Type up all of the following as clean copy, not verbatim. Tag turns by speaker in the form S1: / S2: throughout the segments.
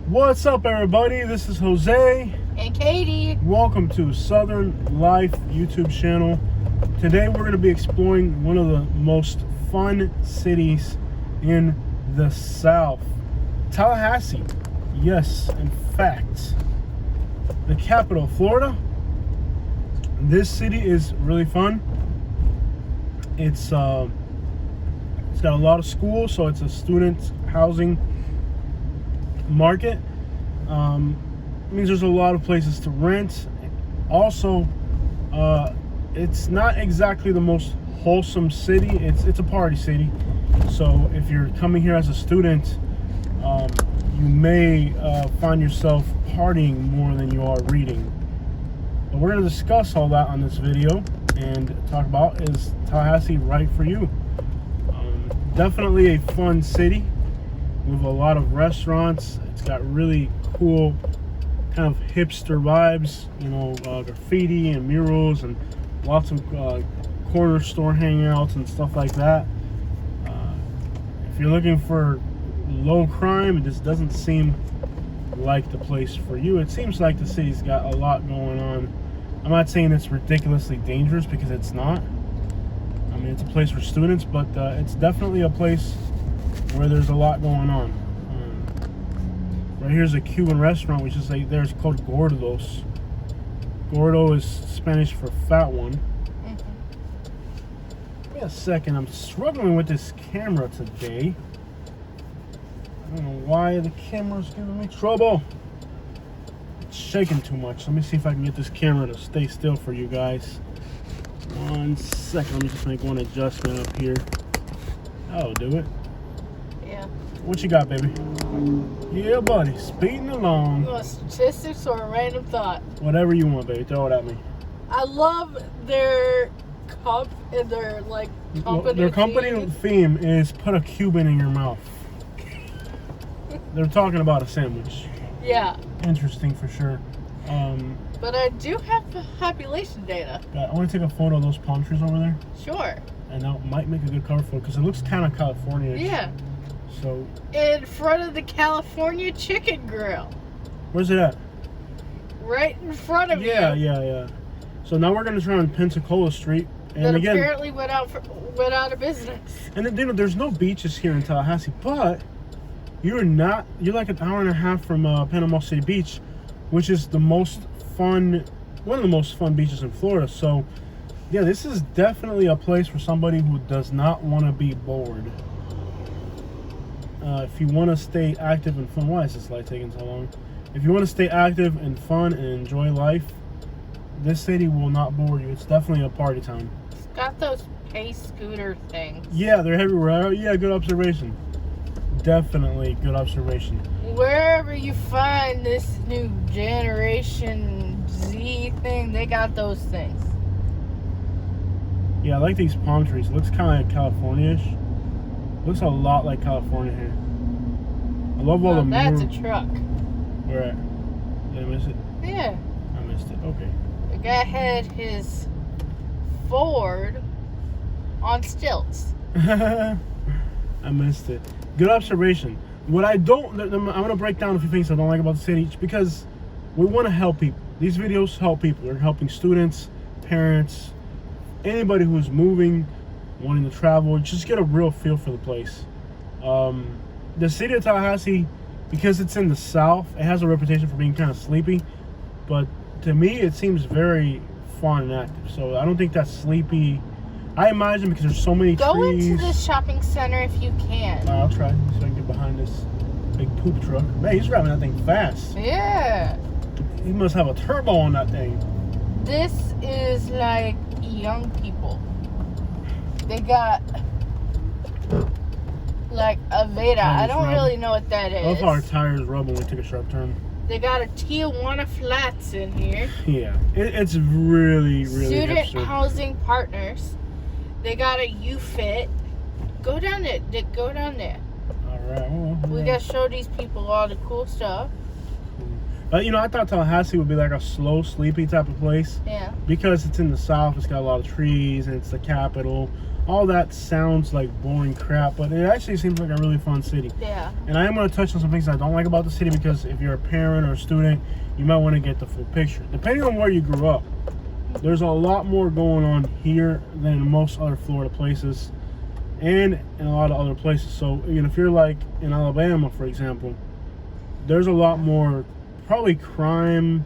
S1: What's up, everybody? This is Jose
S2: and Katie.
S1: Welcome to Southern Life YouTube channel. Today we're going to be exploring one of the most fun cities in the South, Tallahassee. Yes, in fact, the capital of Florida. This city is really fun. It's got a lot of schools, so it's a student housing market. Means there's a lot of places to rent. Also, it's not exactly the most wholesome city. It's a party city. So if you're coming here as a student, you may find yourself partying more than you are reading. But we're going to discuss all that on this video and talk about, is Tallahassee right for you? Definitely a fun city with a lot of restaurants. It's got really cool kind of hipster vibes, you know, graffiti and murals and lots of corner store hangouts and stuff like that. If you're looking for low crime, it just doesn't seem like the place for you. It seems like the city's got a lot going on. I'm not saying it's ridiculously dangerous, because it's not. I mean, it's a place for students, but it's definitely a place where there's a lot going on. Right here's a Cuban restaurant, which is there's called Gordos. Gordo is Spanish for fat one. Give me a second. I'm struggling with this camera today. I don't know why the camera's giving me trouble. It's shaking too much. Let me see if I can get this camera to stay still for you guys. 1 second. Let me just make one adjustment up here. That'll do it.
S2: Yeah.
S1: What you got, baby? Yeah, buddy. Speeding along.
S2: You want statistics or a random thought?
S1: Whatever you want, baby. Throw it at me.
S2: I love their company.
S1: Their company theme is put a Cuban in your mouth. They're talking about a sandwich.
S2: Yeah.
S1: Interesting for sure.
S2: But I do have population data.
S1: I want to take a photo of those palm trees over there.
S2: Sure.
S1: And that might make a good cover photo, because it looks kind of California.
S2: Yeah.
S1: So.
S2: In front of the California Chicken Grill.
S1: Where's it at?
S2: Right in front of you.
S1: Yeah. So now we're going to try on Pensacola Street. And
S2: that
S1: again,
S2: apparently went out of business.
S1: And then, you know, there's no beaches here in Tallahassee, but you're like an hour and a half from Panama City Beach, which is one of the most fun beaches in Florida. So yeah, this is definitely a place for somebody who does not want to be bored. If you want to stay active and fun, why is this light taking so long? If you want to stay active and fun and enjoy life, this city will not bore you. It's definitely a party town.
S2: It's got those pay scooter things.
S1: Yeah, they're everywhere. Yeah, good observation. Definitely good observation.
S2: Wherever you find this new Generation Z thing, they got those things.
S1: Yeah, I like these palm trees. It looks kind of like California-ish. Looks a lot like California here. I love all the
S2: that's a truck.
S1: Where at? Did I miss it?
S2: Yeah.
S1: I missed it. Okay.
S2: The guy had his Ford on stilts.
S1: I missed it. Good observation. What I don't, I'm going to break down a few things I don't like about the city, because we want to help people. These videos help people. They're helping students, parents, anybody who's moving, wanting to travel, just get a real feel for the place. The city of Tallahassee, because it's in the South, it has a reputation for being kind of sleepy, but to me it seems very fun and active. So I don't think that's sleepy. I imagine because there's so many trees.
S2: Go into the shopping center if you can.
S1: I'll try so I can get behind this big poop truck. Man, he's driving that thing fast.
S2: Yeah.
S1: He must have a turbo on that thing.
S2: This is like young people. They got like a Veda. I don't really know what that is.
S1: I love how our tires rub when we take a sharp turn.
S2: They got a Tijuana Flats in here.
S1: Yeah, it's really
S2: Student
S1: hipster.
S2: Housing Partners. They got a U-Fit. Go down there. Go down there.
S1: All right. Well,
S2: we got to show these people all the cool stuff.
S1: You know, I thought Tallahassee would be like a slow, sleepy type of place.
S2: Yeah.
S1: Because it's in the South, it's got a lot of trees, and it's the capital. all that sounds like boring crap, but it actually seems like a really fun city.
S2: Yeah.
S1: And I am going to touch on some things I don't like about the city, because if you're a parent or a student, you might want to get the full picture. Depending on where you grew up, there's a lot more going on here than in most other Florida places and in a lot of other places. So, if you're like in Alabama, for example, there's a lot more probably crime,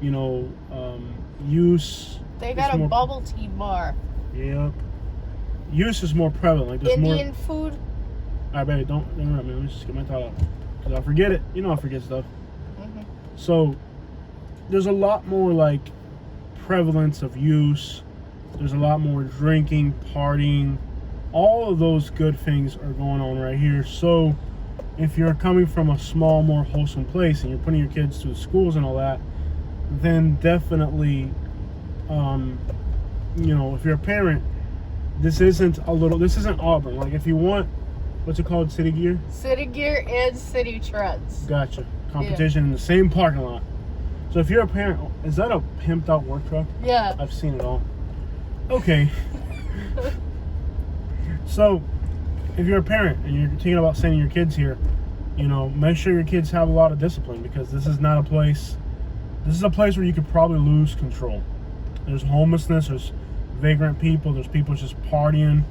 S1: use.
S2: They got a bubble tea bar.
S1: Yep. Use is more prevalent. Like there's
S2: Indian food.
S1: Alright, baby, don't interrupt me. Let me just get my thought out. Because I'll forget it. I forget stuff.
S2: Mm-hmm.
S1: So, there's a lot more, like, prevalence of use. There's a lot more drinking, partying. All of those good things are going on right here. So, if you're coming from a small, more wholesome place and you're putting your kids through schools and all that, then definitely, if you're a parent, this isn't Auburn. Like, if you want, what's it called, City Gear?
S2: City Gear and City Treads.
S1: Gotcha. Competition in the same parking lot. So if you're a parent, is that a pimped out work truck?
S2: Yeah.
S1: I've seen it all. Okay. So, if you're a parent and you're thinking about sending your kids here, make sure your kids have a lot of discipline, because this is a place where you could probably lose control. There's homelessness, there's vagrant people, there's people just partying,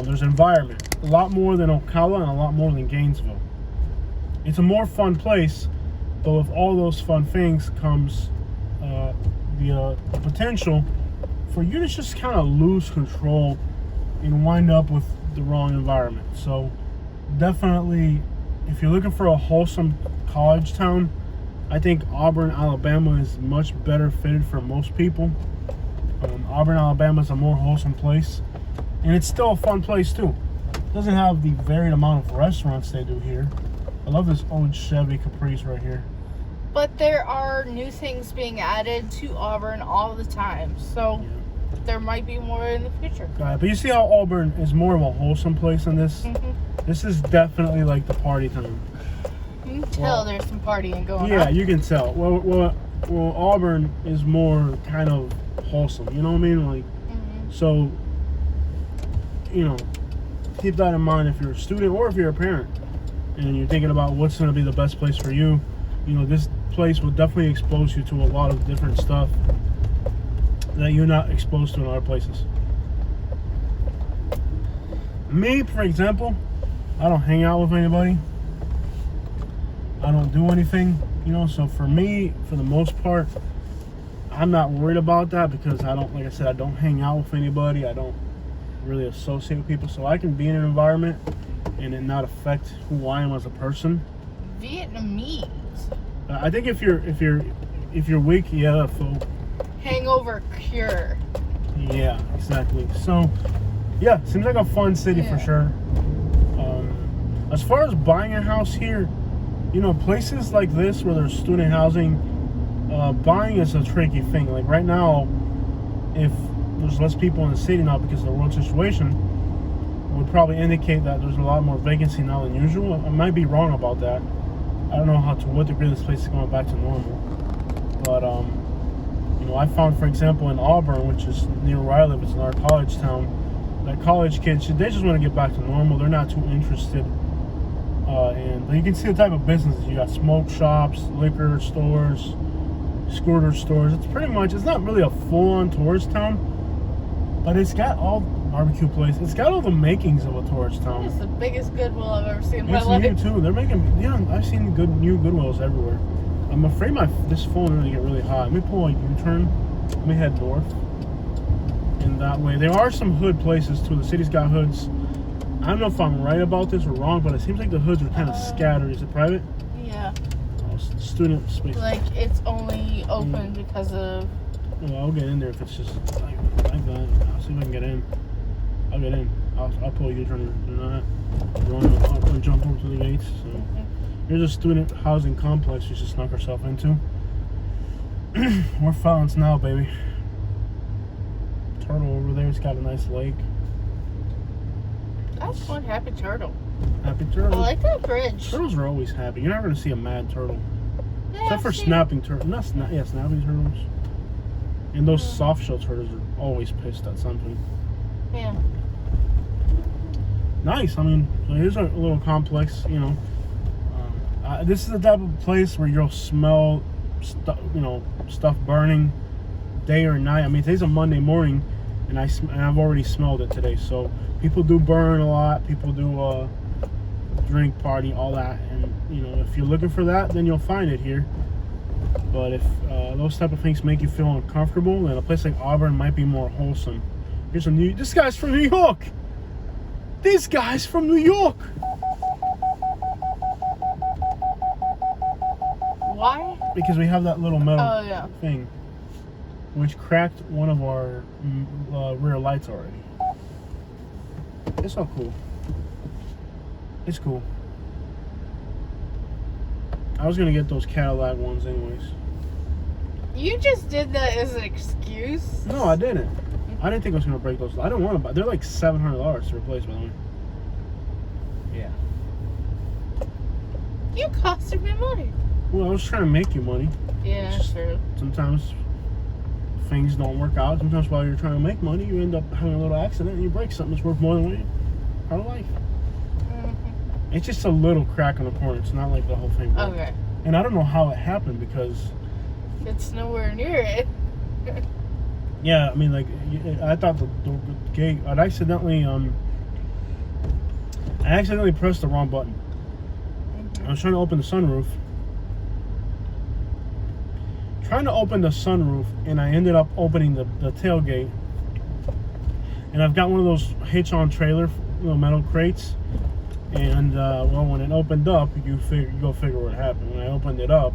S1: there's environment. A lot more than Ocala and a lot more than Gainesville. It's a more fun place, but with all those fun things comes the potential for you to just kind of lose control and wind up with the wrong environment. So definitely, if you're looking for a wholesome college town, I think Auburn, Alabama is much better fitted for most people. Auburn, Alabama is a more wholesome place, and it's still a fun place too. It doesn't have the varied amount of restaurants they do here. I love this old Chevy Caprice right here.
S2: But there are new things being added to Auburn all the time, so there might be more in the future.
S1: Got it. But you see how Auburn is more of a wholesome place than this?
S2: Mm-hmm.
S1: This is definitely like the party town.
S2: You can tell there's some partying going on.
S1: Yeah, you can tell. Well, Auburn is more kind of wholesome. You know what I mean? Like, so, keep that in mind if you're a student or if you're a parent and you're thinking about what's going to be the best place for you. This place will definitely expose you to a lot of different stuff that you're not exposed to in other places. Me, for example, I don't hang out with anybody. I don't do anything, so for me, for the most part, I'm not worried about that, because I don't hang out with anybody. I don't really associate with people, so I can be in an environment and it not affect who I am as a person.
S2: Vietnamese.
S1: I think if you're weak, yeah, so
S2: Hangover cure.
S1: yeah, exactly. So yeah, seems like a fun city for sure. As far as buying a house here, places like this where there's student housing, buying is a tricky thing. Like right now, if there's less people in the city now because of the road situation, would probably indicate that there's a lot more vacancy now than usual. I might be wrong about that. I don't know to what degree this place is going back to normal. But I found, for example, in Auburn, which is near where I live, it's in our college town, that college kids, they just want to get back to normal. They're not too interested. But you can see the type of businesses. You got smoke shops, liquor stores, scooter stores. It's not really a full-on tourist town, but it's got all barbecue place. It's got all the makings of a tourist town.
S2: It's the biggest Goodwill I've ever seen in my
S1: It's
S2: life.
S1: new too. They're making, I've seen new Goodwills everywhere. I'm afraid this phone is going to get really hot. Let me pull a U-turn. Let me head north. And that way, there are some hood places too. The city's got hoods. I don't know if I'm right about this or wrong, but it seems like the hoods are kind of scattered. Is it private?
S2: Yeah.
S1: Oh, student space.
S2: Like, it's only open because of...
S1: Well, I'll get in there if it's just like that. I'll see if I can get in. I'll get in. I'll pull a U-turn. I'll jump over to the gates. So. Here's a student housing complex we should snuck ourselves into. We're felons now, baby. Turtle over there. It's got a nice lake.
S2: That's one happy turtle.
S1: Happy turtle.
S2: I like that bridge.
S1: Turtles are always happy. You're never going to see a mad turtle.
S2: Yeah,
S1: Except for snapping turtles. Snapping turtles. And those soft shell turtles are always pissed at something.
S2: Yeah.
S1: nice. I mean, so here's a little complex, you know. This is the type of place where you'll smell stuff, you know, stuff burning day or night. I mean, today's a Monday morning, and I've already smelled it today. So people do burn a lot. People do drink, party, all that. And you know, if you're looking for that, then you'll find it here. But if those type of things make you feel uncomfortable, then a place like Auburn might be more wholesome. Here's this guy's from New York. This guy's from New York.
S2: Why?
S1: Because we have that little metal
S2: yeah.
S1: thing, which cracked one of our rear lights already. It's all cool. It's cool. I was gonna get those Cadillac ones anyways.
S2: You just did that as an excuse?
S1: No, I didn't. I didn't think I was gonna break those. I don't want to buy. They're like $700 to replace, by the way. Yeah.
S2: You costed me money.
S1: Well, I was trying to make you money.
S2: Yeah, true.
S1: Sometimes things don't work out. Sometimes while you're trying to make money, you end up having a little accident and you break something that's worth more than what you. Part of life. Mm-hmm. It's just a little crack on the corner. It's not like the whole thing broke.
S2: Okay.
S1: And I don't know how it happened because
S2: it's nowhere near it.
S1: Yeah, I mean, like, I thought the gate. I accidentally pressed the wrong button. Mm-hmm. I was trying to open the sunroof. And I ended up opening the tailgate. And I've got one of those hitch-on trailer, you know, metal crates. And well, when it opened up, you go figure what happened. When I opened it up,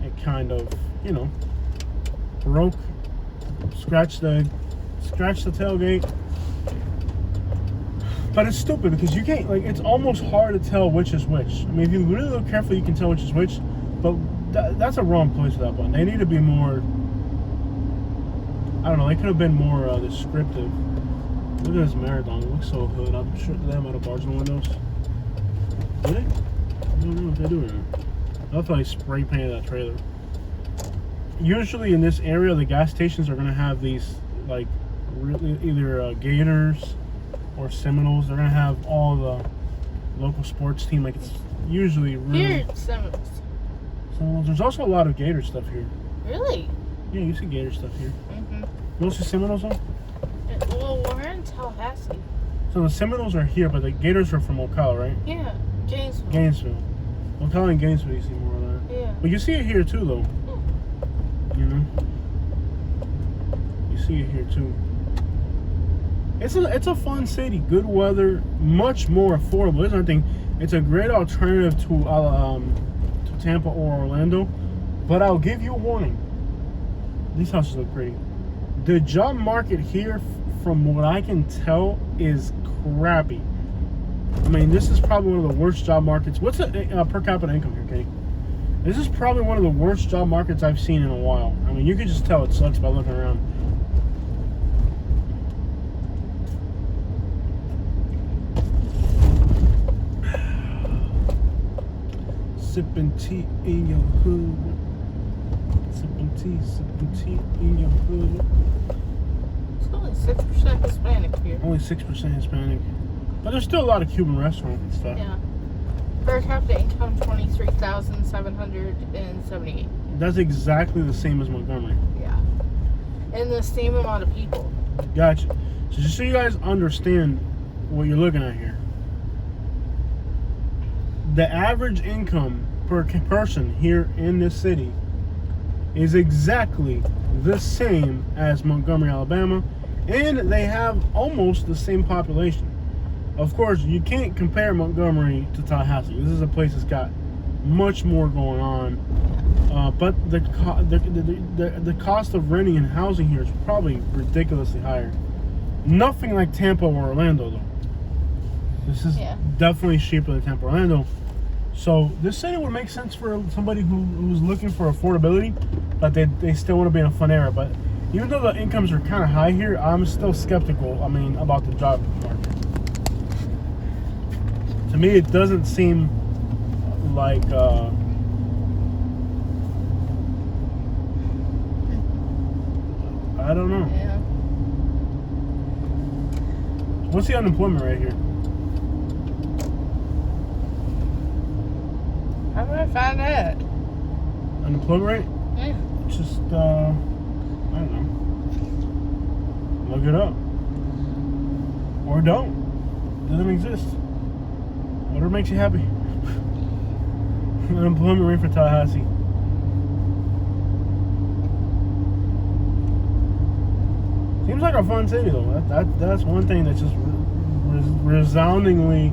S1: it kind of, you know, broke, scratched the tailgate. But it's stupid because you can't, like, it's almost hard to tell which is which. I mean, if you really look carefully, you can tell which is which. But that's a wrong place for that button. They need to be more, I don't know, they could have been more descriptive. Look at this Marathon. It looks so hood. I'm sure they have metal bars in the windows. Do they? I don't know if they do or not. I thought they spray painted that trailer. Usually in this area, the gas stations are going to have these, like, really either Gators or Seminoles. They're going to have all the local sports team. Like, it's usually really...
S2: Here, Seminoles.
S1: There's also a lot of Gator stuff here.
S2: Really?
S1: Yeah, you see Gator stuff here.
S2: Mm-hmm.
S1: Mostly Seminoles, though?
S2: Well, we're in Tallahassee.
S1: So the Seminoles are here, but the Gators are from Ocala, right?
S2: Yeah, Gainesville.
S1: Gainesville. Ocala and Gainesville, you see more of that.
S2: Yeah.
S1: But you see it here too, though.
S2: Yeah.
S1: You know? You see it here too. It's a fun city. Good weather. Much more affordable. There's another thing. It's a great alternative to Tampa or Orlando. But I'll give you a warning. These houses look pretty. The job market here, from what I can tell, is crappy. I mean, this is probably one of the worst job markets. What's the per capita income here, Kenny? This is probably one of the worst job markets I've seen in a while. I mean, you can just tell it sucks by looking around. Sipping tea in your hood. Sipping tea in your hood.
S2: It's only 6% Hispanic here.
S1: Only 6% Hispanic. But there's still a lot of Cuban restaurants and stuff.
S2: Yeah. Per capita income, $23,778.
S1: That's exactly the same as Montgomery.
S2: Yeah. And the same amount of people.
S1: Gotcha. So just so you guys understand what you're looking at here. The average income per person here in this city is exactly the same as Montgomery, Alabama, and they have almost the same population. Of course, you can't compare Montgomery to Tallahassee. This is a place that's got much more going on, but the cost of renting and housing here is probably ridiculously higher. Nothing like Tampa or Orlando, though. This is definitely cheaper than Tampa or Orlando. So this city would make sense for somebody who's looking for affordability, but they still want to be in a fun area. But even though the incomes are kind of high here, I'm still skeptical, about the job market. To me, it doesn't seem like I don't know.
S2: Yeah.
S1: What's the unemployment rate here?
S2: I'm gonna find out.
S1: Unemployment rate?
S2: Yeah.
S1: Just, I don't know. Look it up. Or don't. Doesn't exist. Whatever makes you happy. Unemployment rate for Tallahassee. Seems like a fun city though. That's one thing that's just resoundingly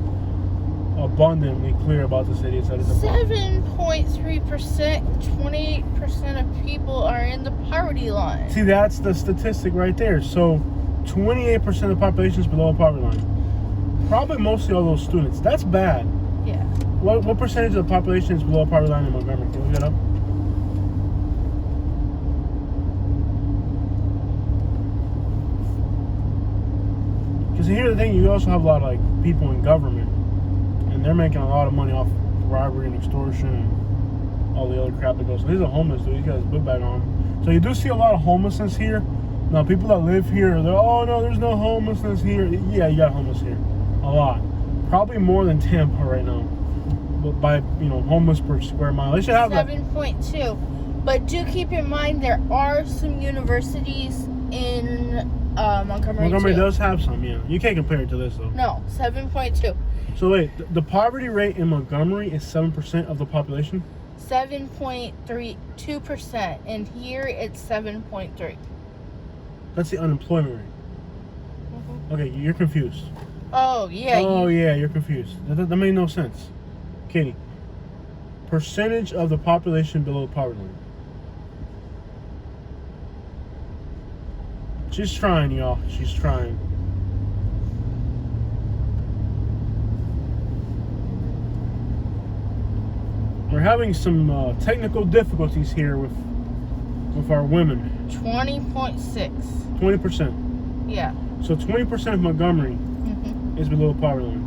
S1: abundantly clear about the city. It's that it's a
S2: 7.3%, 28% of people are in the poverty line.
S1: See, that's the statistic right there. So 28% of the population is below the poverty line. Probably mostly all those students. That's bad.
S2: Yeah.
S1: What percentage of the population is below the poverty line in Montgomery? Can you look that up? Because here's the thing, you also have a lot of like people in government, and they're making a lot of money off robbery and extortion and all the other crap that goes. So he's a homeless dude. He got his book bag on him. So you do see a lot of homelessness here. Now people that live here, they're oh no, there's no homelessness here. Yeah, you got homeless here, a lot. Probably more than Tampa right now. But by homeless per square mile, they should have
S2: 7.2. But do keep in mind there are some universities in Montgomery.
S1: Montgomery
S2: too.
S1: does have some, yeah. You can't compare it to this though.
S2: No, 7.2.
S1: So wait, the poverty rate in Montgomery is 7% of the population?
S2: 7.32%, and here it's 7.3.
S1: That's the unemployment rate.
S2: Mm-hmm.
S1: Okay, you're confused.
S2: Oh yeah.
S1: Yeah, you're confused. That made no sense. Katie, percentage of the population below the poverty line. She's trying, y'all. She's trying. We're having some technical difficulties here with our women.
S2: 20.6.
S1: 20%.
S2: Yeah.
S1: So 20% of Montgomery is below the poverty line.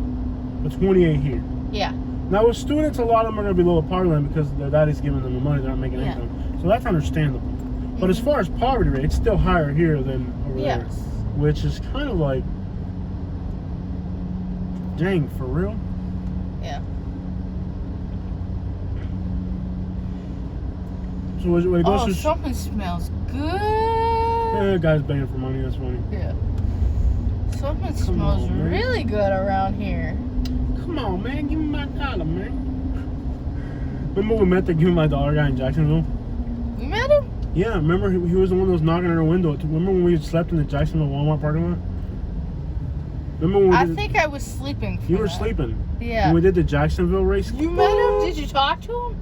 S1: But 28 here.
S2: Yeah.
S1: Now with students, a lot of them are going to be below the poverty line because their daddy's giving them the money, they're not making income. So that's understandable. But as far as poverty rate, it's still higher here than over there. Which is kind of like, dang, for real?
S2: Yeah.
S1: So what it goes to
S2: something smells good.
S1: Yeah, guy's begging for money, that's funny.
S2: Yeah. Something smells really good around here.
S1: Come on, man, give me my dollar, man. Remember we met the give me my dollar guy in Jacksonville?
S2: You met him?
S1: Yeah, remember he was the one that was knocking on our window. Remember when we slept in the Jacksonville Walmart parking lot? Remember when
S2: I think I was sleeping.
S1: You were sleeping.
S2: Yeah.
S1: When we did the Jacksonville race.
S2: You met him? Did you talk to him?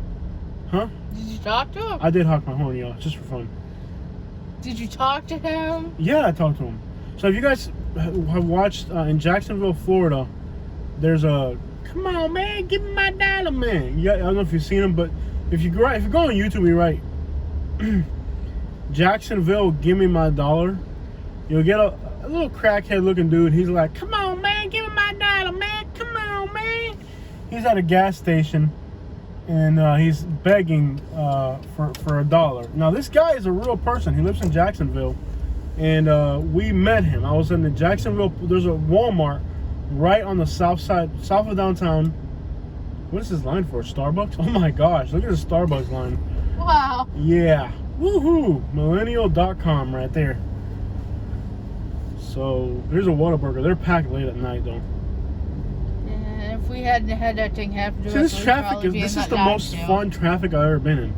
S1: Huh?
S2: Did you talk to him?
S1: I did honk my horn, y'all, just for fun.
S2: Did you talk to him?
S1: Yeah, I talked to him. So if you guys have watched in Jacksonville, Florida, there's a come on, man, give me my dollar, man. Yeah, I don't know if you've seen him, but if you go on YouTube, you write Jacksonville, give me my dollar. You'll get a little crackhead looking dude. He's like, come on, man, give me my dollar, man. Come on, man. He's at a gas station and he's begging for $1. Now this guy is a real person. He lives in Jacksonville, and we met him. I was in the Jacksonville. There's a Walmart right on the south of downtown. What is this line for? Starbucks? Oh my gosh, look at the Starbucks line.
S2: Wow.
S1: Yeah. Woohoo! Millennial.com right there. So there's a Whataburger. They're packed late at night though.
S2: And if we hadn't had that thing happen to us,
S1: this traffic this is the most fun traffic I've ever been in.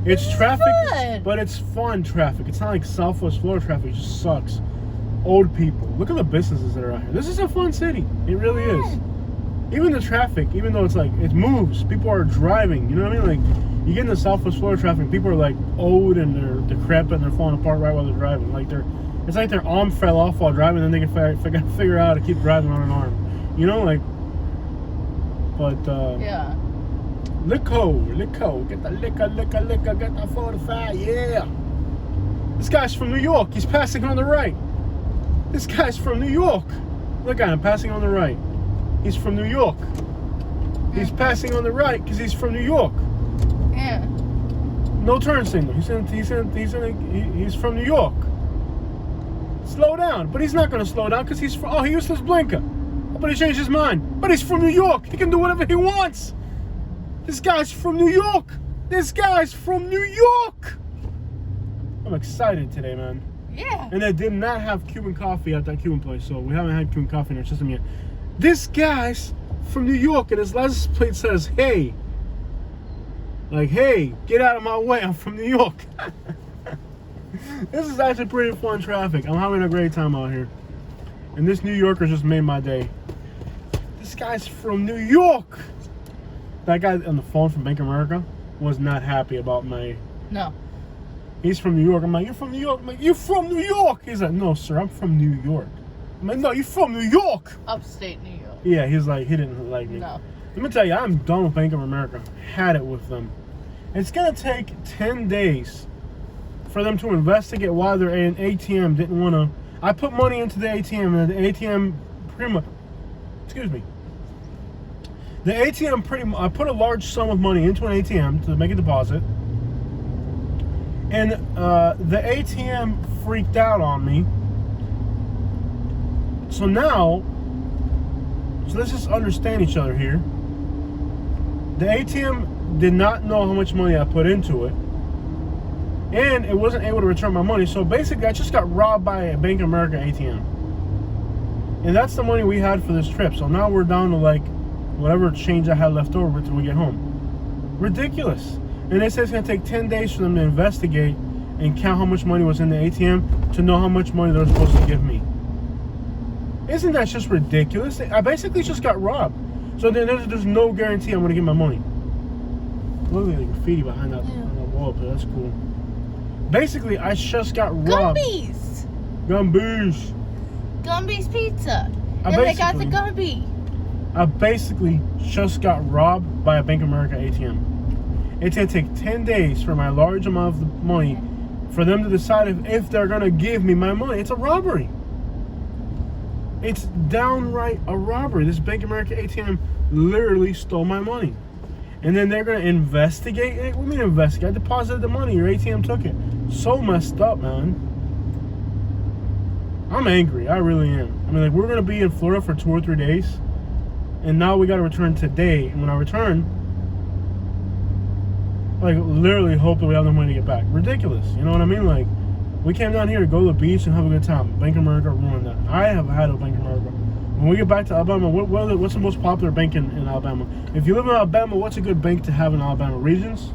S1: It's traffic, but it's fun traffic. It's not like Southwest Florida traffic. It just sucks. Old people. Look at the businesses that are out here. This is a fun city. It really is. Even the traffic, even though it's like, it moves. People are driving. You know what I mean? Like, you get in the Southwest Florida traffic, people are like old and they're decrepit and they're falling apart right while they're driving. Like it's like their arm fell off while driving, and then they can figure out how to keep driving on an arm. You know, like, but
S2: yeah.
S1: Liquor, get the liquor, get the 45, yeah. This guy's from New York. He's passing on the right. This guy's from New York. Look at him passing on the right. He's from New York. He's passing on the right because he's from New York.
S2: Yeah.
S1: No turn signal. He's from New York. slow down. But he's not going to slow down because he's from, oh, he useless blinker. But he changed his mind. But he's from New York. He can do whatever he wants. This guy's from New York. This guy's from New York. I'm excited today, man.
S2: Yeah.
S1: And they did not have Cuban coffee at that Cuban place, so we haven't had Cuban coffee in our system yet. This guy's from New York, and his license plate says, hey. Like, hey, get out of my way. I'm from New York. This is actually pretty fun traffic. I'm having a great time out here. And this New Yorker just made my day. This guy's from New York. That guy on the phone from Bank of America was not happy about my...
S2: No.
S1: He's from New York. I'm like, you're from New York? I'm like, you're from New York? He's like, no, sir, I'm from New York. I'm like, no, you're from New York.
S2: Upstate New York.
S1: Yeah, he's like, he didn't like me.
S2: No.
S1: Let me tell you, I'm done with Bank of America. Had it with them. It's going to take 10 days for them to investigate why their ATM didn't want to... I put money into the ATM, and the ATM pretty much... Excuse me. The ATM pretty much... I put a large sum of money into an ATM to make a deposit. And the ATM freaked out on me. So now... So let's just understand each other here. The ATM did not know how much money I put into it. And it wasn't able to return my money. So basically, I just got robbed by a Bank of America ATM. And that's the money we had for this trip. So now we're down to like whatever change I had left over until we get home. Ridiculous. And they say it's going to take 10 days for them to investigate and count how much money was in the ATM to know how much money they're supposed to give me. Isn't that just ridiculous? I basically just got robbed. So then there's no guarantee I'm going to get my money. Look at the graffiti behind that wall, but that's cool. Basically, I just got robbed.
S2: Gumby's.
S1: Gumby's.
S2: Gumby's Pizza. And they got the Gumby.
S1: I basically just got robbed by a Bank of America ATM. It's going to take 10 days for my large amount of money for them to decide if they're going to give me my money. It's a robbery. It's downright a robbery. This Bank of America ATM literally stole my money. And then they're going to investigate it? What do you mean investigate? I deposited the money. Your ATM took it. So messed up, man. I'm angry. I really am. I mean, like, we're going to be in Florida for 2 or 3 days. And now we got to return today. And when I return, like, literally hope that we have the money to get back. Ridiculous. You know what I mean? Like, we came down here to go to the beach and have a good time. Bank of America ruined that. I have had a Bank of America. When we get back to Alabama, what's the most popular bank in Alabama? If you live in Alabama, what's a good bank to have in Alabama? Regions?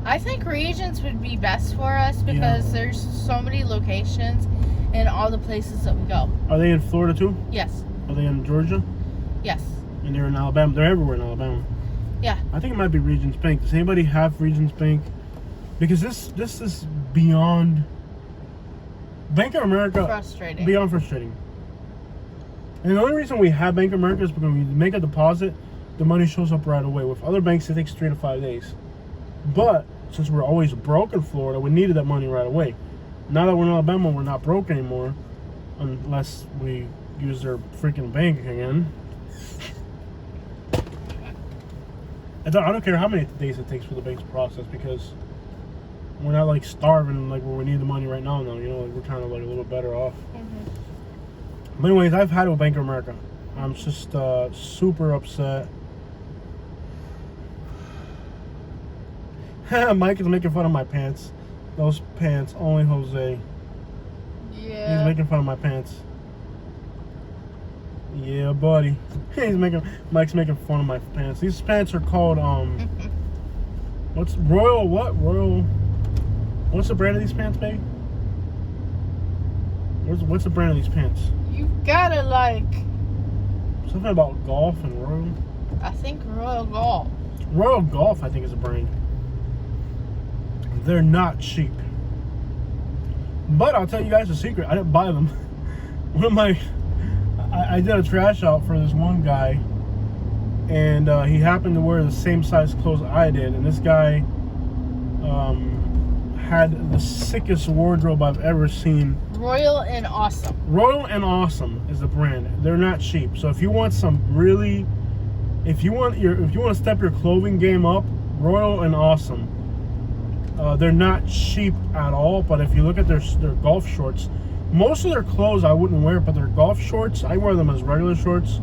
S2: I think Regions would be best for us because there's so many locations in all the places that we go.
S1: Are they in Florida too?
S2: Yes.
S1: Are they in Georgia?
S2: Yes.
S1: And they're in Alabama. They're everywhere in Alabama.
S2: Yeah.
S1: I think it might be Regions Bank. Does anybody have Regions Bank? Because this is beyond... Bank of America...
S2: Frustrating.
S1: Beyond frustrating. And the only reason we have Bank of America is because when we make a deposit, the money shows up right away. With other banks, it takes 3 to 5 days. But since we're always broke in Florida, we needed that money right away. Now that we're in Alabama, we're not broke anymore, unless we use their freaking bank again. I don't care how many days it takes for the bank to process, because we're not like starving, like where we need the money right now. You know, like we're kind of like a little better off. But anyways, I've had it with Bank of America. I'm just super upset. Mike is making fun of my pants. Those pants, only Jose.
S2: Yeah.
S1: He's making fun of my pants. Yeah, buddy. Mike's making fun of my pants. These pants are called what's the brand of these pants, babe? What's the brand of these pants?
S2: You gotta like...
S1: Something about golf and Royal.
S2: I think Royal Golf.
S1: Royal Golf, I think, is a brand. They're not cheap. But I'll tell you guys a secret. I didn't buy them. I did a trash out for this one guy, and he happened to wear the same size clothes I did. And this guy had the sickest wardrobe I've ever seen.
S2: Royal and Awesome.
S1: Royal and Awesome is the brand. They're not cheap. So if you want some really, if you want to step your clothing game up, Royal and Awesome. They're not cheap at all. But if you look at their golf shorts, Most of their clothes I wouldn't wear, but their golf shorts, I wear them as regular shorts,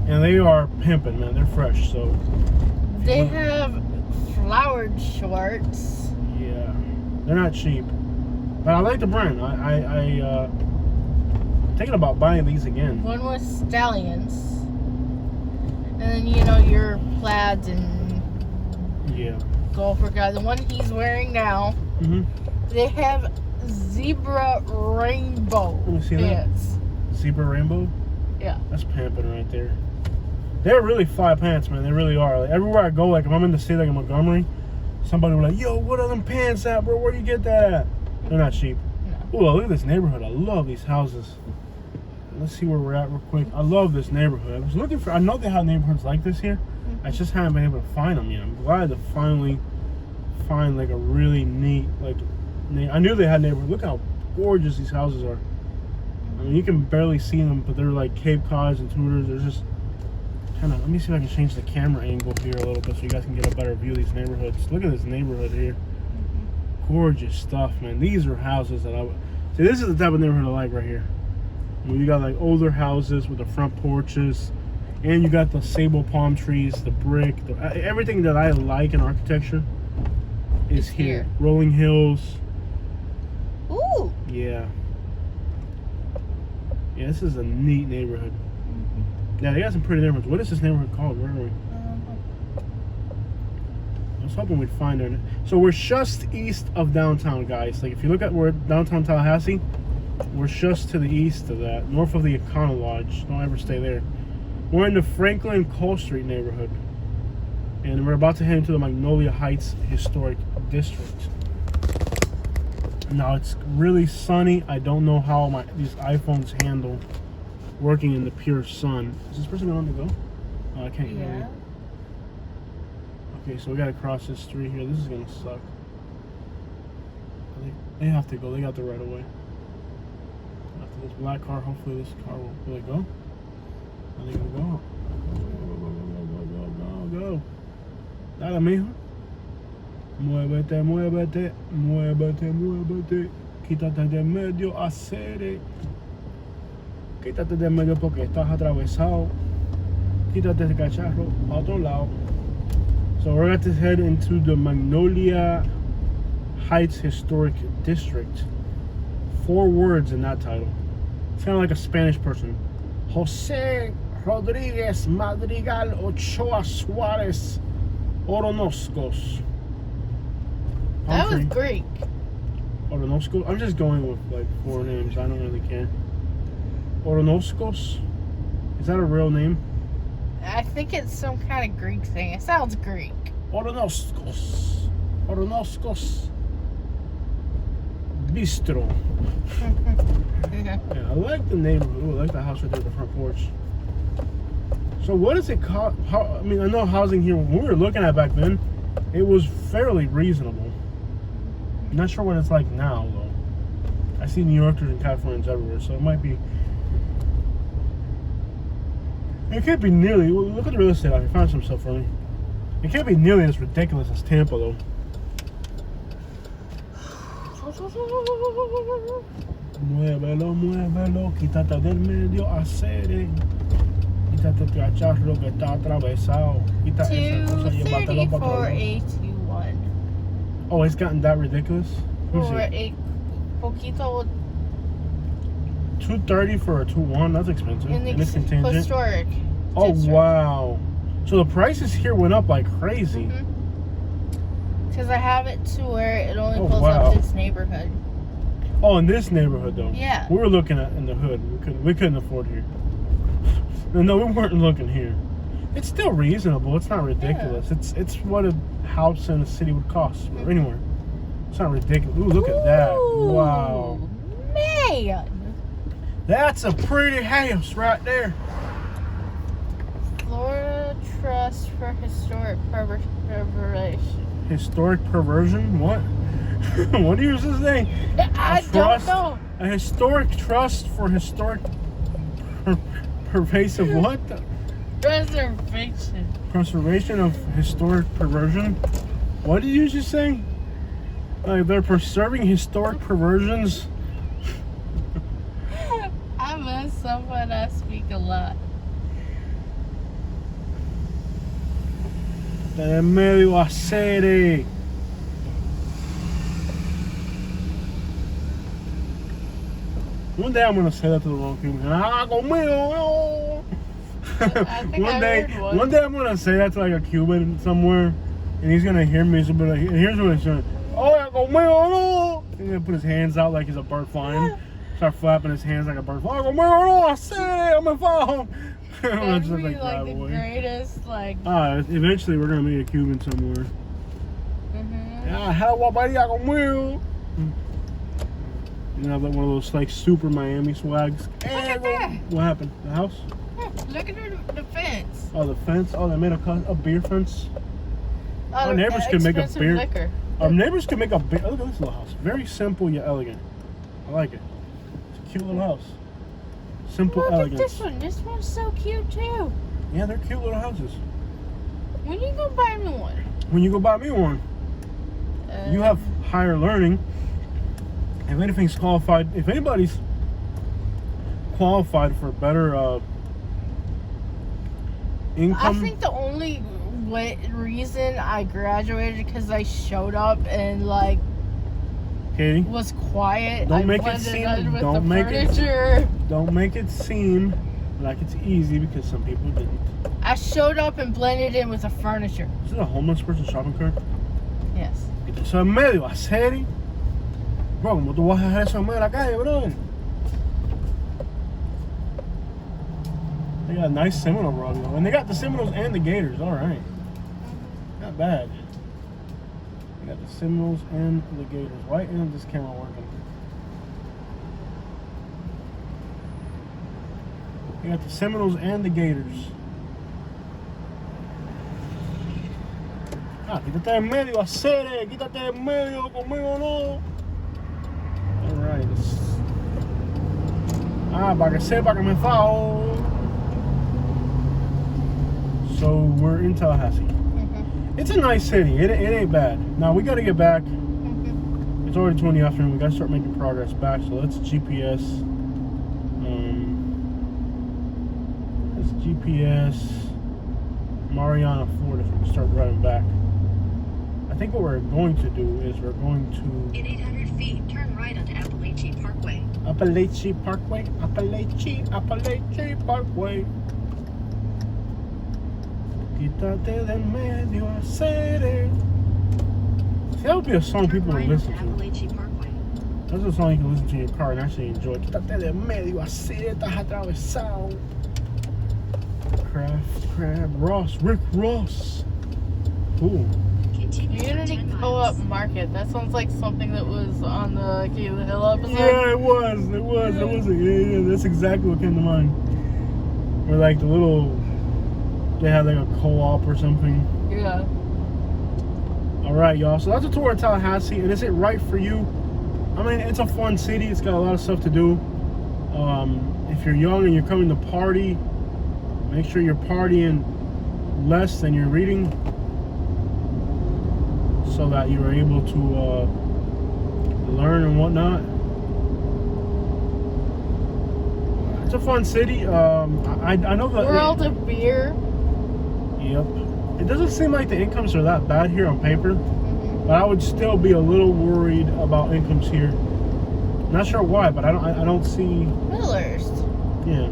S1: and they are pimping, man. They're fresh. So
S2: they have flowered shorts.
S1: Yeah, they're not cheap, but I like the brand. I thinking about buying these again.
S2: One was stallions, and then you know your plaids and golfer guys. The one he's wearing now, they have zebra rainbow
S1: Let me see
S2: pants.
S1: That. Zebra rainbow.
S2: Yeah,
S1: that's pimping right there. They're really fly pants, man. They really are. Like, everywhere I go, like if I'm in the city, like in Montgomery, somebody will be like, "Yo, what are them pants at, bro? Where do you get that at?" They're not cheap. No. Ooh, look at this neighborhood. I love these houses. Let's see where we're at real quick. I love this neighborhood. I was looking for. I know they have neighborhoods like this here. I just haven't been able to find them yet. I'm glad to finally find like a really neat like. I knew they had neighborhoods. Look how gorgeous these houses are. I mean, you can barely see them, but they're like Cape Cods and Tudors. They're just kind of. Let me see if I can change the camera angle here a little bit so you guys can get a better view of these neighborhoods. Look at this neighborhood here. Gorgeous stuff, man. These are houses that I would see. This is the type of neighborhood I like right here. I mean, you got like older houses with the front porches, and you got the sable palm trees, the brick, everything that I like in architecture is here. Rolling hills.
S2: Ooh.
S1: Yeah. Yeah, this is a neat neighborhood. Yeah, they got some pretty neighborhoods. What is this neighborhood called? Where are we? I was hoping we'd find her. So we're just east of downtown, guys. Like if you look at where downtown Tallahassee, we're just to the east of that, north of the Econo Lodge. Don't ever stay there. We're in the Franklin Cole Street neighborhood, and we're about to head into the Magnolia Heights Historic District. Now it's really sunny. I don't know how these iPhones handle working in the pure sun. Is this person on to go? Oh, I can't hear you. Okay, so we gotta cross this street here. This is gonna suck. They have to go. They got the right of way. After this black car, hopefully this car will it go? Are they gonna go? Go. Dale, mijo. Muévete, muévete, muévete, muévete. Quítate de medio, hacer. Quítate de medio porque estás atravesado. Quítate el cacharro a otro lado. So we're going to head into the Magnolia Heights Historic District. 4 words in that title. It's kind of like a Spanish person. Jose Rodriguez Madrigal Ochoa Suarez Oronoscos.
S2: That was Greek.
S1: Oronoscos? I'm just going with like 4 names. I don't really care. Oronoscos? Is that a real name?
S2: I think it's some kind of Greek thing. It sounds Greek.
S1: Oronoscos. Oronoscos. Bistro. Yeah, I like the neighborhood. Ooh, I like the house right there at the front porch. So what is it called? I mean, I know housing here, when we were looking at back then, it was fairly reasonable. I'm not sure what it's like now, though. I see New Yorkers and Californians everywhere, so it might be... It can't be nearly... Look at the real estate out here. Found some stuff for me. It can't be nearly as ridiculous as Tampa, though. Muévelo, muévelo, quítate del medio, hacer. Quítate el cacharro que está atravesado. Quita esa cosa y llévatelo para otro lado.
S2: 234,821.
S1: Oh, it's gotten that ridiculous?
S2: For a poquito.
S1: 230 for a 2-1, that's expensive.
S2: And
S1: it's contingent.
S2: Historic.
S1: Oh,
S2: district.
S1: wow. So the prices here went up like crazy.
S2: Because I have it to where it only pulls up this neighborhood.
S1: Oh, in this neighborhood though.
S2: Yeah.
S1: We were looking at in the hood. We couldn't afford here. No, we weren't looking here. It's still reasonable. It's not ridiculous. Yeah. It's what a house in a city would cost or anywhere. It's not ridiculous. Ooh, look at that. Wow.
S2: Man.
S1: That's a pretty house right there.
S2: Florida Trust for Historic Preservation.
S1: Historic perversion? What? What is this thing?
S2: I don't know.
S1: A historic trust for historic pervasive what?
S2: Preservation.
S1: Preservation of historic perversion? What did you just say? Like they're preserving historic perversions?
S2: someone I speak a lot.
S1: Te medio hacer. One day I'm gonna say that to the wrong people. Conmigo.
S2: I think
S1: One day I'm gonna say that to like a Cuban somewhere, and he's gonna hear me. So be like, here's what he's saying. Oh, conmigo, no. He's gonna put his hands out like he's a bird flying. Start flapping his hands like a bird flying. Conmigo, no. I say I'm a phone.
S2: That'd be like the greatest, like.
S1: Eventually we're gonna meet a Cuban somewhere. Yeah, how about you conmigo? You know, like one of those like super Miami swags.
S2: Look at that.
S1: What happened? The house?
S2: Look at the fence.
S1: Oh, the fence. Oh, they made a beer fence. Our neighbors could make a beer.
S2: Liquor.
S1: Our neighbors could make a beer. Look at this little house. Very simple yet elegant. I like it. It's a cute little house. Simple elegance.
S2: Look at this one. This one's so cute too.
S1: Yeah, they're cute little houses.
S2: When you go buy me one?
S1: When you go buy me one, you have higher learning. If anything's qualified, if anybody's qualified for better income.
S2: I think the only reason I graduated because I showed up and like
S1: Katie,
S2: was quiet.
S1: Don't make it seem like it's easy because some people didn't.
S2: I showed up and blended in with the furniture.
S1: Is it a homeless person shopping cart?
S2: Yes.
S1: Eso es medio a serio. Bro, ¿cómo tú vas a dejar eso en medio de la calle, bro? They got a nice Seminole rodeo. And they got the Seminoles and the Gators. All right. Not bad. They got the Seminoles and the Gators. Why isn't this camera working? They got the Seminoles and the Gators. Ah, quítate en medio, hacer, quítate en medio, conmigo no. Alright. Para que sepa que me fajo. So we're in Tallahassee. It's a nice city. It ain't bad. Now we got to get back. It's already 2 in the afternoon. We got to start making progress back. So let's GPS. Let's GPS Mariana, Florida. So we can start driving back. I think what we're going to do is we're going to.
S3: In 800 feet, turn right onto Appalachian Parkway.
S1: Appalachian Parkway. Appalachian Parkway. Quítate del medio, hacer. See, that would be a song people would listen to. That's a song you can listen to in your car and actually enjoy. Quítate del medio, hacer, estás atravesado. Crab, Ross, Rick Ross. Ooh.
S2: Community Co-op Market. That sounds like something that was on the Key of the Hill episode.
S1: Yeah, it was. Yeah, that's exactly what came to mind. Where like the little. They had like a co-op or something.
S2: Yeah.
S1: Alright, y'all. So that's a tour of Tallahassee. And is it right for you? I mean, it's a fun city. It's got a lot of stuff to do. If you're young and you're coming to party, make sure you're partying less than you're reading. So that you are able to learn and whatnot. It's a fun city. I know the
S2: World of Beer.
S1: Yep. It doesn't seem like the incomes are that bad here on paper, but I would still be a little worried about incomes here. Not sure why, but I don't see.
S2: Miller's.
S1: Yeah.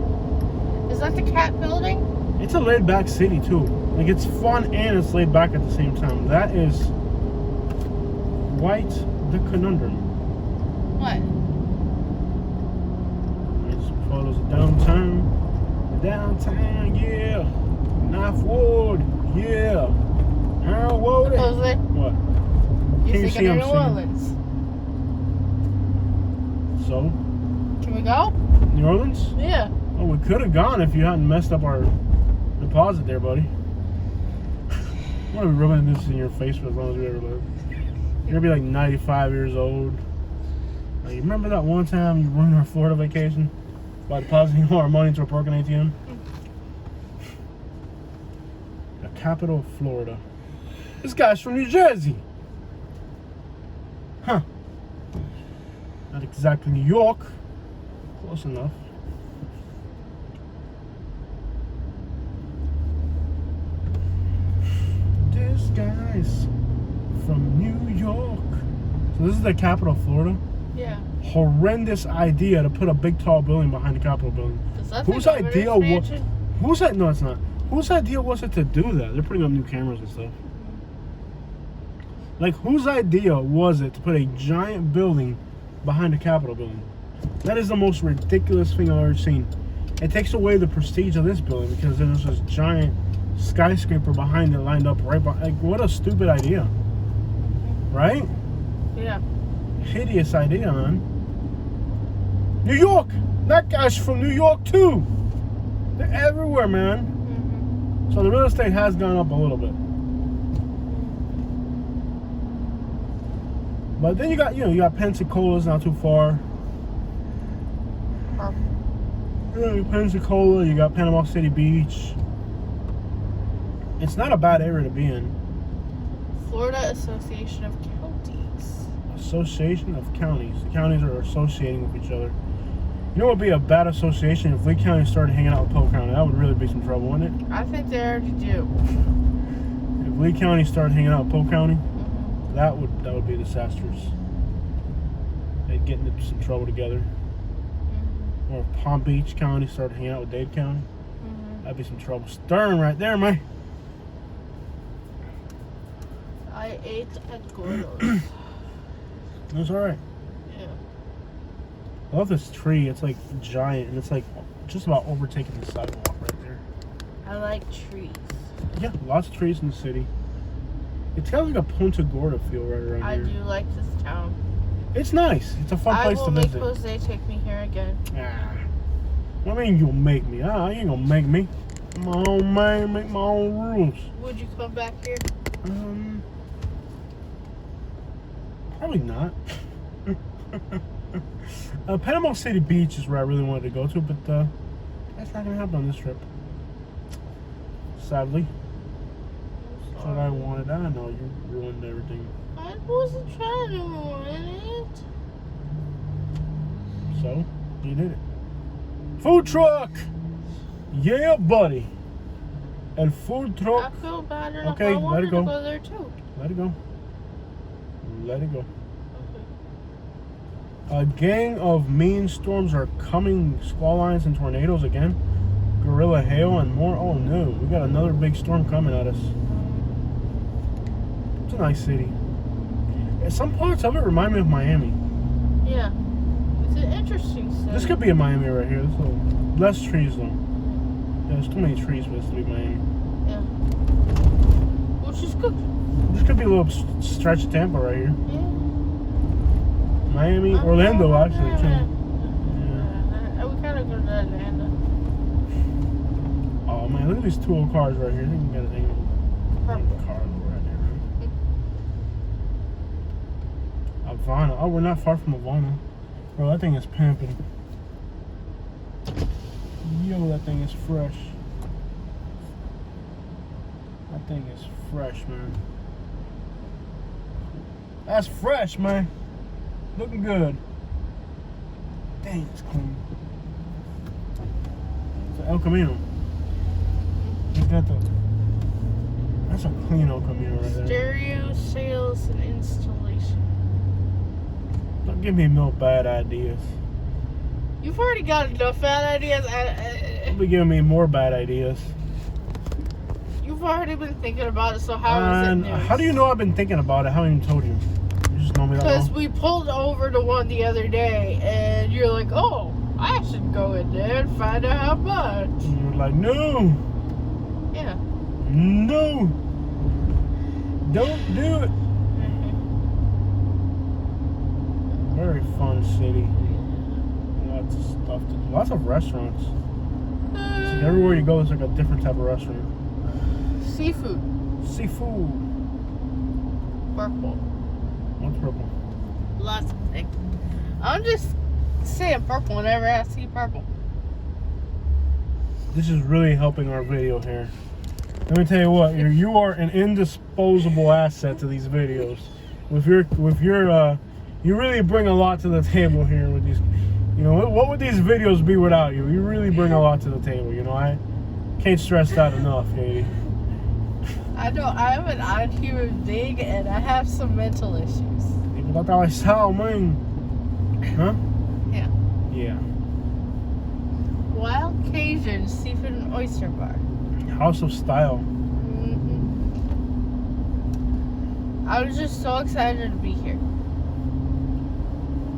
S2: Is that the Cat Building?
S1: It's a laid back city too. Like it's fun and it's laid back at the same time. That is quite the conundrum.
S2: What?
S1: There's some photos of downtown. Downtown, yeah. Knife Wood, yeah. Harold Wood.
S2: Jose,
S1: What?
S2: you're thinking of New Orleans.
S1: So?
S2: Can we go?
S1: New Orleans?
S2: Yeah.
S1: Oh, we could have gone if you hadn't messed up our deposit there, buddy. I'm gonna be rubbing this in your face for as long as we ever live. You're gonna be like 95 years old. Like, you remember that one time you ruined our Florida vacation by depositing all our money into a broken ATM? The capital of Florida. This guy's from New Jersey. Huh. Not exactly New York. Close enough. guys from New York. So this is the capital of Florida.
S2: Yeah.
S1: Horrendous idea to put a big tall building behind the Capitol building.
S2: Is that
S1: Whose
S2: the
S1: idea
S2: governor's
S1: was?
S2: mansion?
S1: Whose idea? No, it's not. Whose idea was it to do that? They're putting up new cameras and stuff. Like, whose idea was it to put a giant building behind the Capitol building? That is the most ridiculous thing I've ever seen. It takes away the prestige of this building because there's this giant skyscraper behind it lined up right behind. Like, what a stupid idea. Right?
S2: Yeah.
S1: Hideous idea, man. New York! That guy's from New York, too! They're everywhere, man.
S2: Mm-hmm.
S1: So the real estate has gone up a little bit. But then you got Pensacola's not too far. Pensacola, you got Panama City Beach. It's not a bad area to be in.
S2: Florida Association of Counties.
S1: Association of Counties. The counties are associating with each other. You know what would be a bad association if Lee County started hanging out with Polk County? That would really be some trouble, wouldn't it?
S2: I think they already do.
S1: If Lee County started hanging out with Polk County,
S2: Mm-hmm.
S1: that would be disastrous. They'd get into some trouble together.
S2: Mm-hmm.
S1: Or if Palm Beach County started hanging out with Dade County,
S2: Mm-hmm.
S1: that'd be some trouble. Stirring right there, man.
S2: I ate at Gordo's.
S1: It was alright.
S2: Yeah.
S1: I love this tree. It's like giant and it's like just about overtaking the sidewalk right there.
S2: I like trees.
S1: Yeah, lots of trees in the city. It's kind of like a Punta Gorda feel right around
S2: I
S1: here.
S2: do like this town.
S1: It's nice. It's a fun
S2: I
S1: place
S2: will
S1: to
S2: make
S1: visit.
S2: Jose take me here again.
S1: I mean, you'll make me. You ain't gonna make me. I'm my own man, make my own rules.
S2: Would you come back here?
S1: Probably not. Panama City Beach is where I really wanted to go to, but that's not gonna happen on this trip. Sadly. That's what I wanted. I know you ruined everything.
S2: I wasn't trying to ruin it.
S1: So, you did it. Food truck! Yeah, buddy. And food
S2: I
S1: truck.
S2: feel bad enough.
S1: Okay,
S2: I
S1: let
S2: wanted
S1: it go.
S2: to go there too.
S1: Let it go. Let it go.
S2: Okay.
S1: A gang of mean storms are coming. Squall lines and tornadoes again. Gorilla hail and more. Oh no, we got another big storm coming at us. It's a nice city. Some parts of it remind me of Miami.
S2: Yeah. It's an interesting city.
S1: This could be in Miami right here. This little, less trees though. Yeah, there's too many trees for this to be Miami.
S2: Yeah. Which is good.
S1: This could be a little stretch of Tampa right here.
S2: Yeah.
S1: Miami, Orlando actually too. Yeah.
S2: We gotta go to Atlanta.
S1: Oh man, look at these two old cars right here. I think we got a thing.
S2: Purple.
S1: Car right there. Havana. Oh, we're not far from Havana. Bro, that thing is pimping. Yo, that thing is fresh. That thing is fresh, man. That's fresh, man. Looking good. Dang, it's clean. It's an El Camino. Look at that. That's a clean El Camino right there.
S2: Stereo sales and installation.
S1: Don't give me no bad ideas.
S2: You've already got enough bad ideas.
S1: Don't be giving me more bad ideas.
S2: You've already been thinking about it, so how is it news?
S1: How do you know I've been thinking about it? I haven't even told you. You just know me that
S2: Because
S1: well.
S2: we pulled over to one the other day, and you're like, oh, I should go in there and find out how much.
S1: And you're like, no,
S2: Yeah.
S1: no, don't do it. Very fun city. Lots of stuff to do. Lots of restaurants. It's like everywhere you go, there's like a different type of restaurant.
S2: Seafood.
S1: Seafood.
S2: Purple.
S1: What's purple?
S2: Lots of things. I'm just saying purple whenever I see purple.
S1: This is really helping our video here. Let me tell you what, you are an indisposable asset to these videos. You really bring a lot to the table here with these. You know, what would these videos be without you? You really bring a lot to the table. You know, I can't stress that enough, Katie.
S2: I know I'm an odd human being and I have some mental issues.
S1: Tipo, tá atravessado, mãe. Huh?
S2: Yeah.
S1: Yeah.
S2: Wild Cajun Seafood and Oyster Bar.
S1: House of Style.
S2: I was just so excited to be here.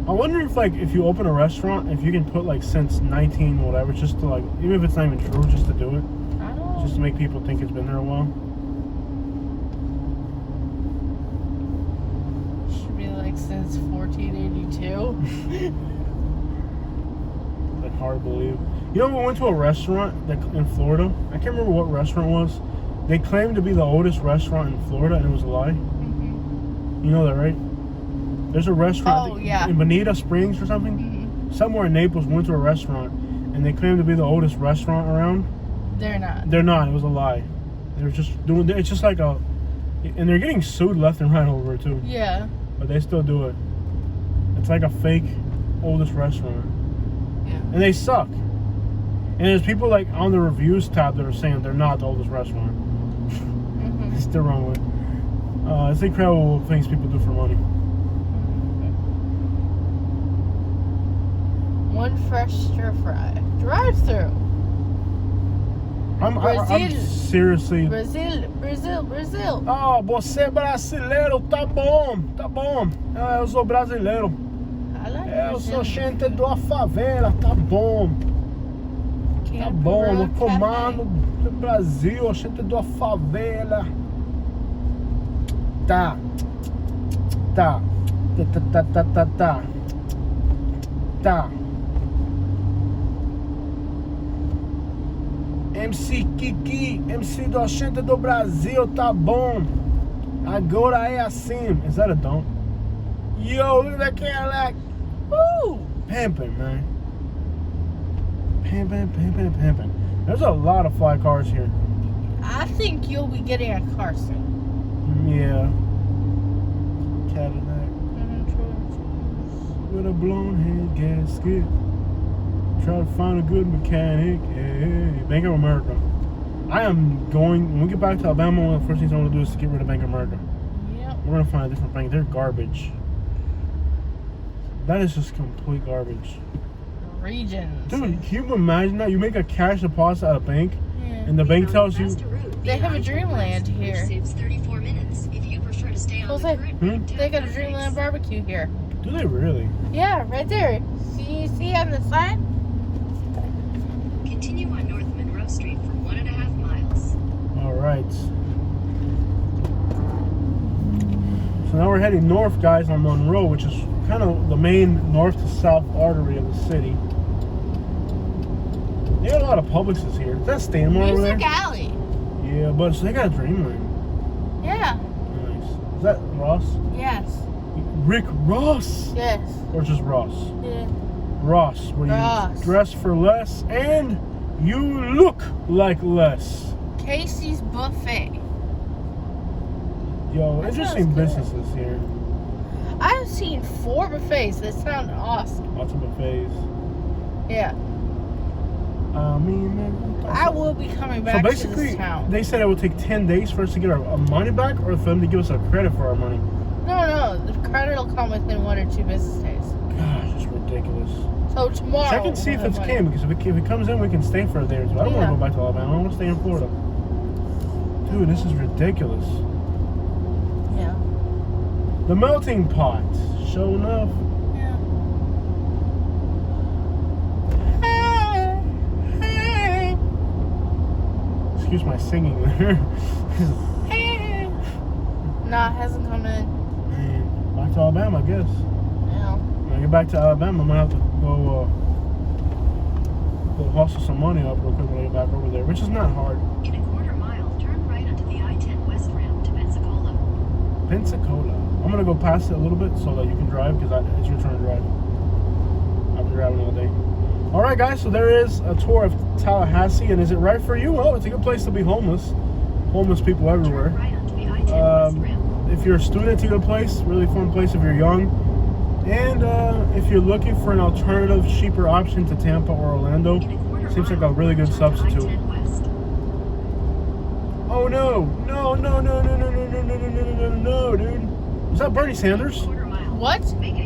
S1: I wonder if, like, if you open a restaurant, if you can put, like, since 19 whatever, just to, like, even if it's not even true, just to do it.
S2: I don't know.
S1: Just to make people think it's been there a while.
S2: Should be like since 1482.
S1: Like, hard to believe. You know, we went to a restaurant in Florida. I can't remember what restaurant it was. They claimed to be the oldest restaurant in Florida, and it was a lie. You know that, right? There's a restaurant in Bonita Springs or something. Somewhere in Naples, we went to a restaurant, and they claimed to be the oldest restaurant around.
S2: They're not.
S1: They're not. It was a lie. They were just doing. It's just like a, and they're getting sued left and right over it too.
S2: Yeah.
S1: But they still do it. It's like a fake oldest restaurant,
S2: Yeah.
S1: and they suck. And there's people like on the reviews tab that are saying they're not the oldest restaurant. It's the wrong way. It's incredible things people do for money.
S2: One fresh stir fry. Drive through.
S1: I'm seriously.
S2: Brazil.
S1: Oh, você é brasileiro, tá bom, tá bom. Eu sou brasileiro.
S2: I like
S1: Eu sou
S2: Brazil.
S1: gente da favela, tá bom. Tá bom, no comando do Brasil, gente da favela. Tá. Tá. Tá. MC Kiki, MC do gente do Brasil, tá bom. Agora é assim. Is that a don't? Yo, look at that Cadillac. Woo! Pimpin', man. Pimpin'. There's a lot of fly cars here.
S2: I think you'll be getting a car soon.
S1: Yeah. Cadillac with a blown head gasket. Try to find a good mechanic. Hey, Bank of America. I am going, when we get back to Alabama, one of the first things I want to do is to get rid of Bank of America.
S2: Yep.
S1: We're going to find a different bank. They're garbage. That is just complete garbage.
S2: Regions.
S1: Dude, can you imagine that? You make a cash deposit at a bank,
S2: Yeah.
S1: and the bank tells you,
S2: They have a Dreamland here.
S3: Saves 34 minutes if you prefer to stay on
S2: Jose,
S3: the current
S2: they got a Dreamland barbecue here.
S1: do they really?
S2: Yeah, right there. See on the sign?
S3: Continue on North Monroe Street for 1.5 miles.
S1: All right. So now we're heading north, guys, on Monroe, which is kind of the main north to south artery of the city. They got a lot of Publixes here. Is that Stanmore over there?
S2: Music Alley.
S1: Yeah, but so they got a Dreamland.
S2: Yeah.
S1: Nice. Is that Ross?
S2: Yes.
S1: Rick Ross?
S2: Yes.
S1: Or just Ross?
S2: Yeah.
S1: Ross, where
S2: Ross.
S1: you dress for less and you look like less.
S2: Casey's Buffet.
S1: Yo,
S2: That
S1: interesting
S2: sounds good.
S1: businesses here.
S2: I've seen 4 buffets that sound awesome.
S1: Lots of buffets.
S2: Yeah.
S1: I mean,
S2: I will be coming
S1: so
S2: back to
S1: basically,
S2: this town.
S1: they said it would take 10 days for us to get our money back, or for them to give us a credit for our money.
S2: No, the credit will come within 1 or 2 business days.
S1: Gosh, it's ridiculous.
S2: So tomorrow.
S1: Check and see if
S2: we'll
S1: it's
S2: have
S1: came,
S2: money.
S1: because if it comes in, we can stay for a day or two. I don't want
S2: Yeah.
S1: to go back to Alabama. I want to stay in Florida. Dude, this is ridiculous.
S2: Yeah.
S1: The melting pot. Show enough.
S2: Yeah.
S1: Excuse my singing there.
S2: Nah, it hasn't come in.
S1: Man, back to Alabama, I guess.
S2: No.
S1: When I get back to Alabama, I'm gonna have to go hustle some money up real quick when I get back over there, which is not hard.
S3: In a 1/4 mile, turn right onto the I-10 West ramp to Pensacola.
S1: Pensacola. I'm gonna go past it a little bit so that you can drive, because it's your turn to drive. I've been driving all day. All right, guys. So there is a tour of Tallahassee, and is it right for you? Well, it's a good place to be homeless. Homeless people everywhere.
S3: Turn right onto the I-10 West ramp.
S1: If you're a student, it's a good place. Really fun place if you're young. And if you're looking for an alternative, cheaper option to Tampa or Orlando,
S3: In a 1/4
S1: seems like
S3: mile,
S1: a really good
S3: turn to
S1: substitute.
S3: I-10 West.
S1: Oh no, no, no, no, no, no, no, no, no, no, no, no, no, dude. Was that Bernie Sanders?
S3: Quarter mile.
S2: What?
S3: Make a